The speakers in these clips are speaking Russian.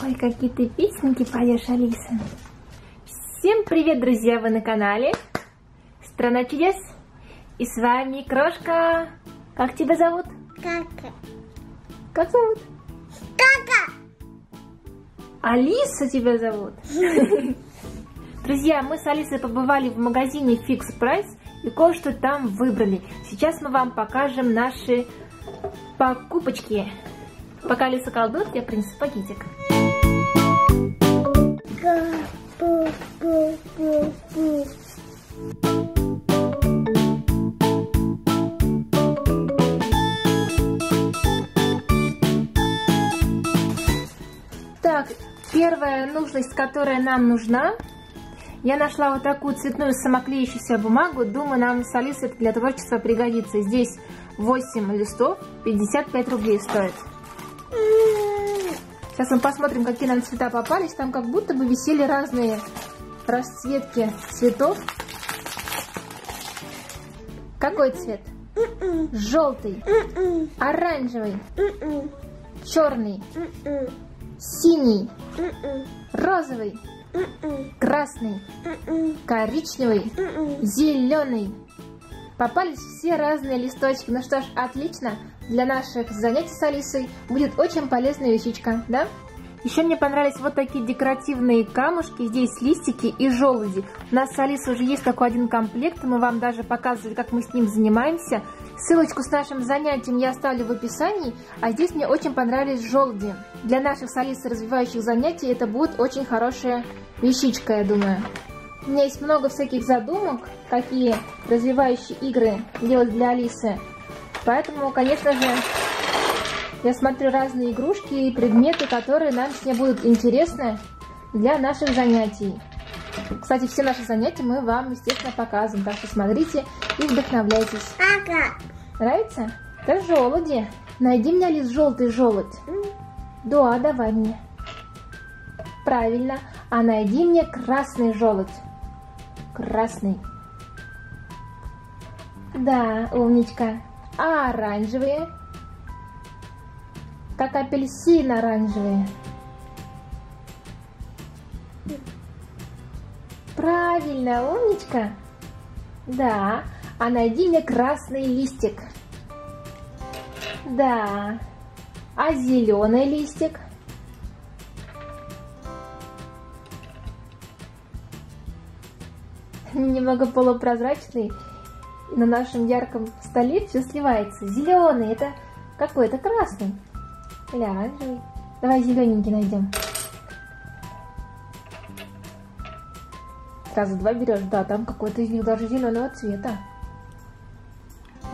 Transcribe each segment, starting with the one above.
Ой, какие ты песенки поешь, Алиса. Всем привет, друзья! Вы на канале Страна чудес. И с вами Крошка. Как тебя зовут? Кака. Как зовут? Кака. Алиса тебя зовут. Друзья, мы с Алисой побывали в магазине Fix Price и кое-что там выбрали. Сейчас мы вам покажем наши покупочки. Пока Алиса колдует, я принесу пакетик. Так, первая нужность, которая нам нужна, я нашла вот такую цветную самоклеющуюся бумагу. Думаю, нам с Алисой это для творчества пригодится. Здесь 8 листов, 55 рублей стоит. Сейчас мы посмотрим, какие нам цвета попались. Там как будто бы висели разные расцветки цветов. Какой цвет? Желтый, оранжевый, черный, синий, розовый, красный, коричневый, зеленый. Попались все разные листочки. Ну что ж, отлично. Для наших занятий с Алисой будет очень полезная вещичка, да? Еще мне понравились вот такие декоративные камушки. Здесь листики и желуди. У нас с Алисой уже есть такой один комплект. Мы вам даже показывали, как мы с ним занимаемся. Ссылочку с нашим занятием я оставлю в описании. А здесь мне очень понравились желуди. Для наших с Алисой развивающих занятий это будет очень хорошая вещичка, я думаю. У меня есть много всяких задумок, какие развивающие игры делать для Алисы. Поэтому, конечно же, я смотрю разные игрушки и предметы, которые нам с ней будут интересны для наших занятий. Кстати, все наши занятия мы вам, естественно, показываем. Так что смотрите и вдохновляйтесь. Ага. Нравится? Это желуди. Найди мне, Алис, желтый желудь. Да, давай мне. Правильно. А найди мне красный желудь. Красный. Да, умничка. А оранжевые? Как апельсин оранжевые. Правильно, умничка. Да. А найди мне красный листик. Да. А зеленый листик? Немного полупрозрачный. На нашем ярком столе все сливается. Зеленый, это какой? Это красный. Или оранжевый. Давай зелененький найдем. Сразу два берешь. Да, там какой-то из них даже зеленого цвета.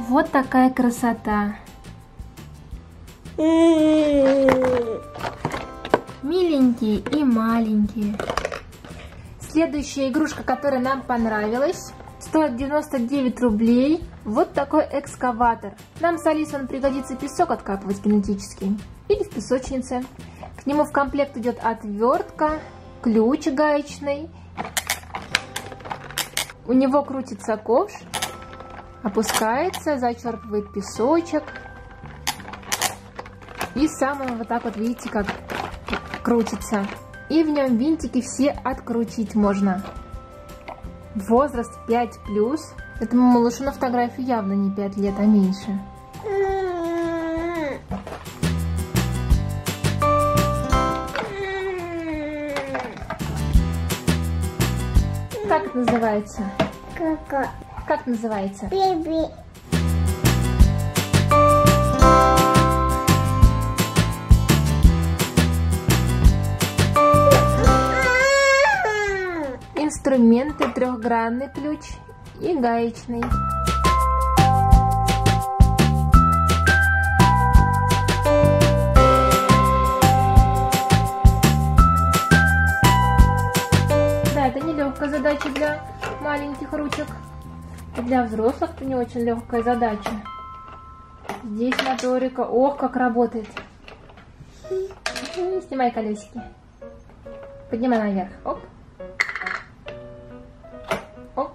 Вот такая красота. Миленькие и маленькие. Следующая игрушка, которая нам понравилась, стоит 99 рублей. Вот такой экскаватор. Нам с Алисой он пригодится песок откапывать кинетический. Или в песочнице. К нему в комплект идет отвертка, ключ гаечный. У него крутится ковш. Опускается, зачерпывает песочек. И сам он вот так вот, видите, как крутится. И в нем винтики все открутить можно. Возраст 5+. Этому малышу на фотографии явно не 5 лет, а меньше. Как это называется? Как называется? Биби. Инструменты, трехгранный ключ и гаечный. Это не очень легкая задача. Здесь моторика. Ох, как работает. Снимай колесики. Поднимай наверх. Оп. Оп.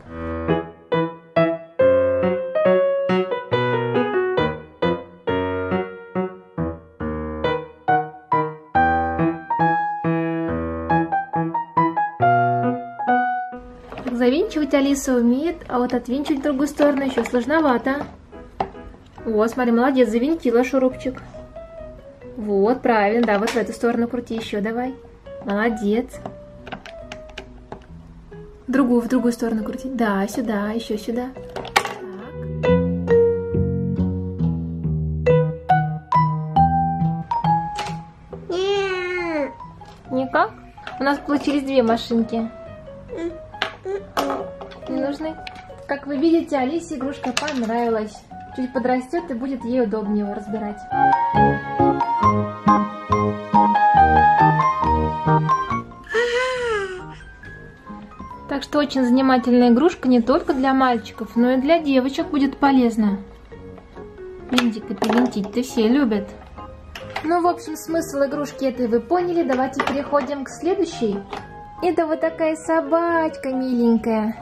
Завинчивать Алиса умеет, а вот отвинчивать в другую сторону еще сложновато. Вот, смотри, молодец, завинтила шурупчик. Вот, правильно, да, вот в эту сторону крути еще, давай. Молодец. В другую сторону крути. Да, сюда, еще сюда. Так. Никак? У нас получились две машинки. Не нужны? Как вы видите, Алисе игрушка понравилась. Чуть подрастет и будет ей удобнее его разбирать. Так что очень занимательная игрушка не только для мальчиков, но и для девочек будет полезна. Винтик и привинтить-то все любят. Ну, в общем, смысл игрушки этой вы поняли. Давайте переходим к следующей. Это вот такая собачка миленькая.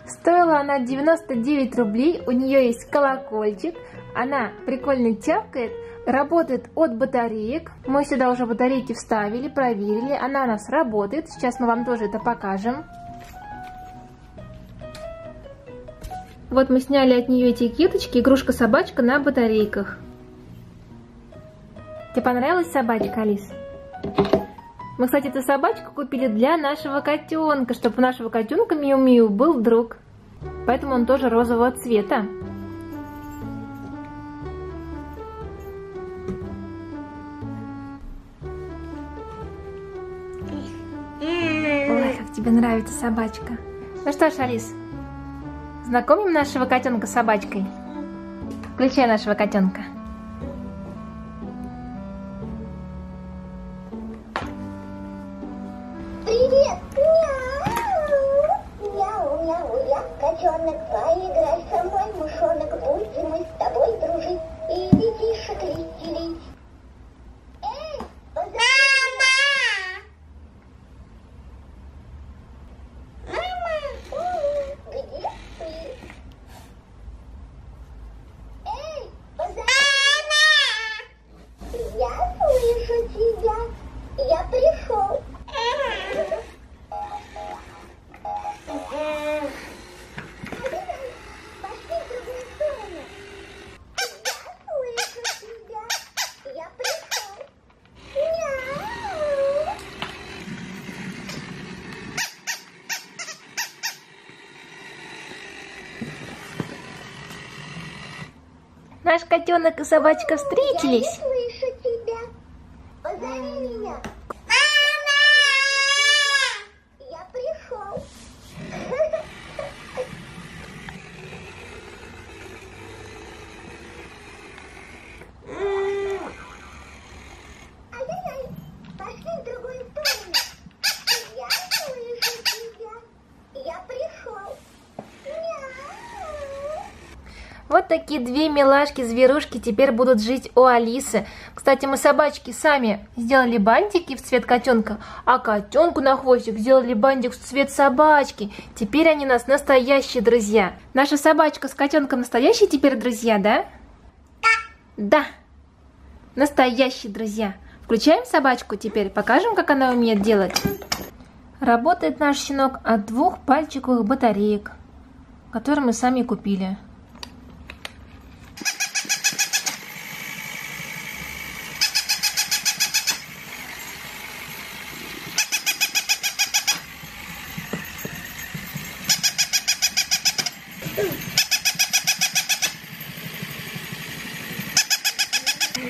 Стоила она 99 рублей, у нее есть колокольчик, она прикольно тявкает, работает от батареек. Мы сюда уже батарейки вставили, проверили, она у нас работает, сейчас мы вам тоже это покажем. Вот мы сняли от нее этикеточки, игрушка-собачка на батарейках. Тебе понравилась собачка, Алис? Мы, кстати, эту собачку купили для нашего котенка, чтобы у нашего котенка Миу-Миу был друг. Поэтому он тоже розового цвета. Ой, как тебе нравится собачка. Ну что ж, Алис, знакомим нашего котенка с собачкой? Включай нашего котенка. Привет! Мяу! Мяу, мяу, я котенок, поиграй со мной, мышонок, будем мы с тобой дружить и детишек веселить. Эй, мама! Мама! Где ты? Эй, мама! Я слышу тебя. Я пришел. Наш котенок и собачка встретились. Я не слышу тебя. Позови меня. Я пришел. Ай-яй-яй, пошли в другую сторону. Я слышу тебя. Я пришел. Мяу. Вот такие две милашки-зверушки теперь будут жить у Алисы. Кстати, мы собачки сами сделали бантики в цвет котенка, а котенку на хвостик сделали бантик в цвет собачки. Теперь они у нас настоящие друзья. Наша собачка с котенком настоящие теперь друзья, да? Да. Настоящие друзья. Включаем собачку теперь, покажем, как она умеет делать. Работает наш щенок от 2 пальчиковых батареек, которые мы сами купили.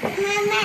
Мама.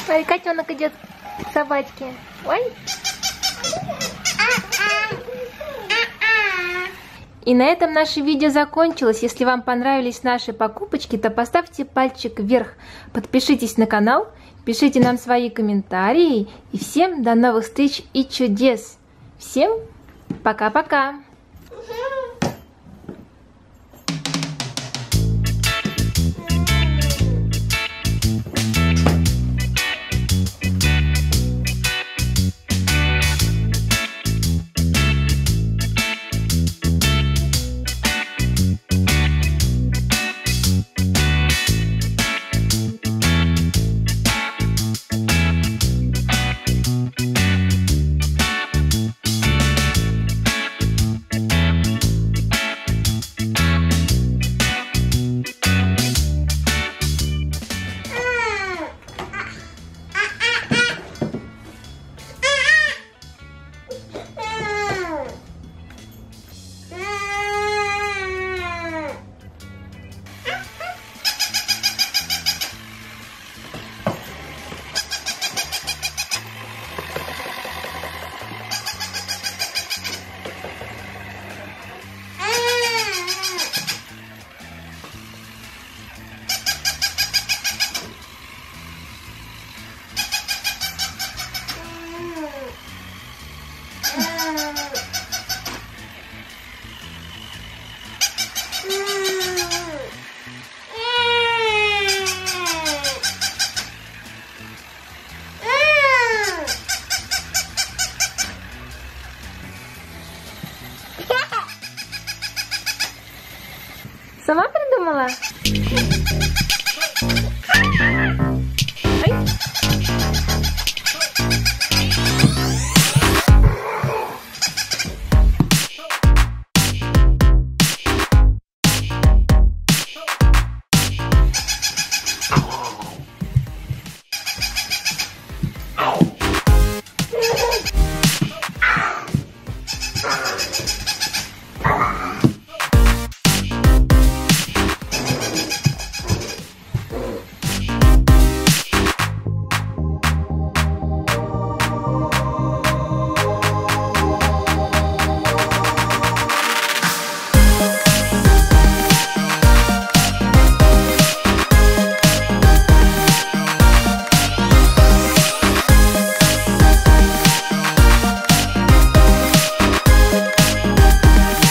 Ой, котенок идет к собачке. Ой. И на этом наше видео закончилось. Если вам понравились наши покупочки, то поставьте пальчик вверх. Подпишитесь на канал, пишите нам свои комментарии. И всем до новых встреч и чудес. Всем пока-пока. Сама придумала? Ой.